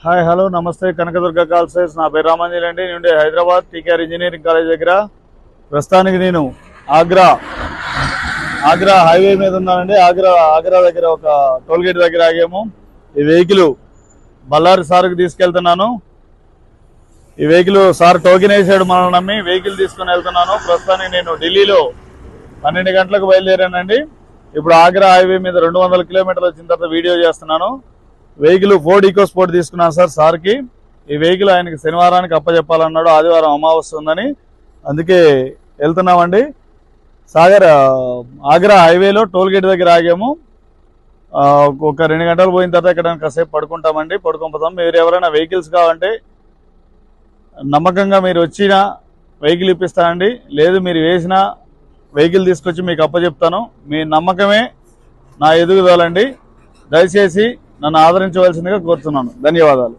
Hi hello నమస్తే కనకదుర్గ కాల్సెస్. నా పేరు రామాంజలి అండి. నేను హైదరాబాద్ టీకేఆర్ ఇంజనీరింగ్ కాలేజ్ దగ్గర. ప్రస్తుతానికి నేను ఆగ్రా హైవే మీద ఉన్నానండి. ఆగ్రా దగ్గర ఒక టోల్ గేట్ దగ్గర ఆగాము. ఈ వెహికల్ బళ్ళారి సార్కి తీసుకెళ్తున్నాను. ఈ వెహికల్ సార్ టోకెన్ వేసాడు, మనల్ని నమ్మి వెహికల్ తీసుకుని వెళ్తున్నాను. ప్రస్తుతానికి నేను ఢిల్లీలో 12 గంటలకు బయలుదేరానండి. ఇప్పుడు ఆగ్రా హైవే మీద 200 కిలోమీటర్లు వచ్చిన తర్వాత వీడియో చేస్తున్నాను. వెహికల్ ఫోర్డ్ ఈకో స్పోర్ట్ తీసుకున్నాను సార్కి. ఈ వెహికల్ ఆయనకి శనివారానికి అప్పచెప్పాలన్నాడు, ఆదివారం అమావాస్య ఉందని, అందుకే వెళ్తున్నామండి. ఆగ్రా హైవేలో టోల్ గేట్ దగ్గర ఆగాము. ఒక 2 గంటలు పోయిన తర్వాత ఇక్కడ కాసేపు పడుకుంటామండి. పడుకుంటాం. మీరు ఎవరైనా వెహికల్స్ కావాలంటే నమ్మకంగా మీరు వచ్చిన వెహికల్ ఇప్పిస్తానండి. లేదు మీరు వేసిన వెహికల్ తీసుకొచ్చి మీకు అప్పచెప్తాను. మీ నమ్మకమే నా ఎదుగుదలండి. దయచేసి నన్ను ఆదరించవలసిందిగా కోరుతున్నాను. ధన్యవాదాలు.